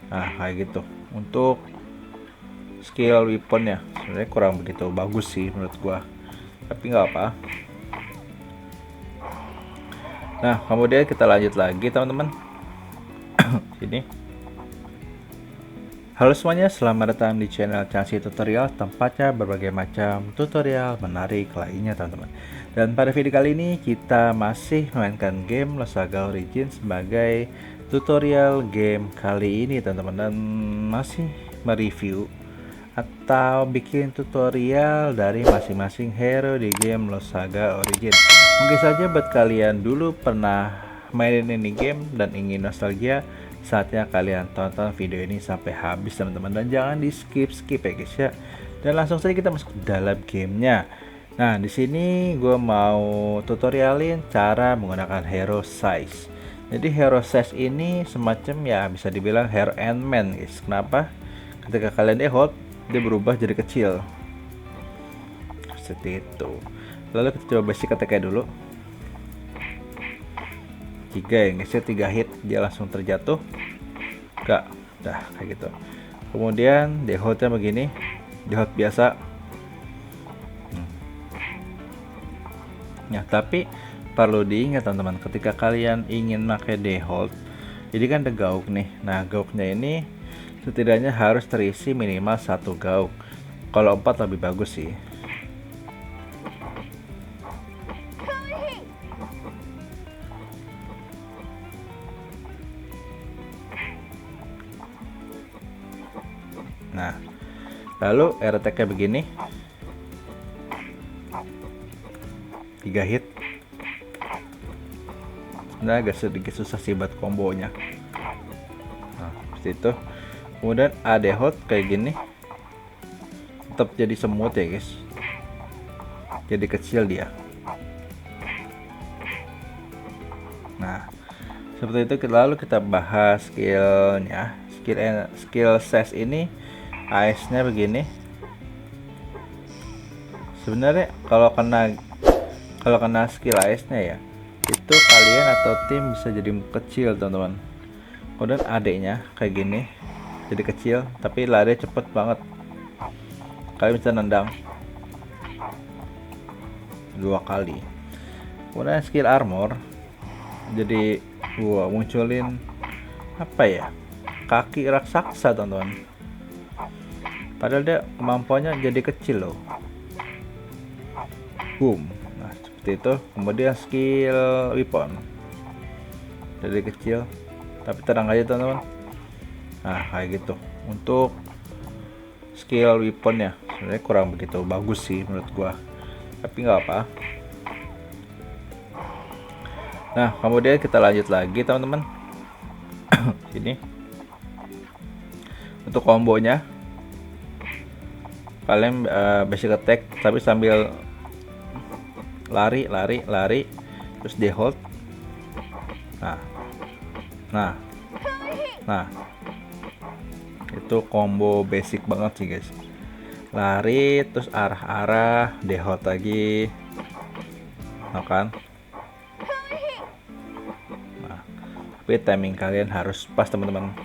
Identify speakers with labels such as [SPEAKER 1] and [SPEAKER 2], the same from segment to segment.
[SPEAKER 1] Nah kayak gitu. Untuk skill weapon ya sebenarnya kurang begitu bagus sih menurut gua, tapi nggak apa. Nah kemudian kita lanjut lagi teman-teman. Sini. Halo semuanya, selamat datang di channel Chelsea Tutorial, tempatnya berbagai macam tutorial menarik lainnya teman-teman. Dan pada video kali ini kita masih memainkan game Lost Saga Origins sebagai tutorial game kali ini teman-teman, dan masih mereview atau bikin tutorial dari masing-masing hero di game Lost Saga Origins. Mungkin saja buat kalian dulu pernah mainin ini game dan ingin nostalgia, saatnya kalian tonton video ini sampai habis teman-teman, dan jangan di skip ya guys ya. Dan langsung saja kita masuk ke dalam gamenya. Nah di sini gue mau tutorialin cara menggunakan hero size. Jadi hero size ini semacam ya bisa dibilang hero Ant-Man guys. Kenapa? Ketika kalian hold, dia berubah jadi kecil seperti itu. Lalu kita coba basic attack dulu. 3 ya guys ya, 3 hit dia langsung terjatuh. Enggak, dah kayak gitu. Kemudian di holdnya begini, di hold biasa. Ya tapi perlu diingat teman-teman, ketika kalian ingin pakai di hold, jadi kan ada gauk nih. Nah gauknya ini setidaknya harus terisi minimal 1 gauk. Kalau 4 lebih bagus sih. Nah, lalu RTK begini, 3 hit. Nah, agak sedikit susah sih buat kombonya. Nah, seperti itu. Kemudian AD hold kayak gini, tetap jadi semut ya guys. Jadi kecil dia. Nah, seperti itu. Lalu kita bahas skillnya. Skill size ini AS-nya begini. Sebenarnya kalau kena skill AS-nya ya, itu kalian atau tim bisa jadi kecil teman-teman. Kemudian AD-nya kayak gini, jadi kecil tapi lari cepet banget. Kalian bisa nendang 2 kali. Kemudian skill armor, jadi munculin apa ya, kaki raksasa teman-teman. Padahal dia kemampuannya jadi kecil loh. Boom. Nah seperti itu. Kemudian skill weapon, jadi kecil tapi terang aja teman-teman. Nah kayak gitu. Untuk skill weapon ya sebenarnya kurang begitu bagus sih menurut gua, tapi nggak apa. Nah kemudian kita lanjut lagi teman-teman. Sini. Untuk kombonya kalian basic attack tapi sambil lari terus di hold. Nah itu combo basic banget sih guys. Lari terus arah di hold lagi. Nah kan, nah tapi timing kalian harus pas teman-teman.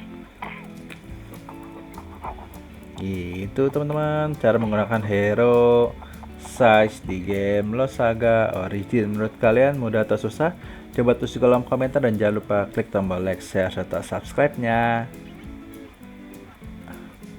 [SPEAKER 1] Gitu teman-teman cara menggunakan hero size di game Lost Saga Origins. Menurut kalian mudah atau susah? Coba tulis di kolom komentar dan jangan lupa klik tombol like, share, serta subscribe-nya.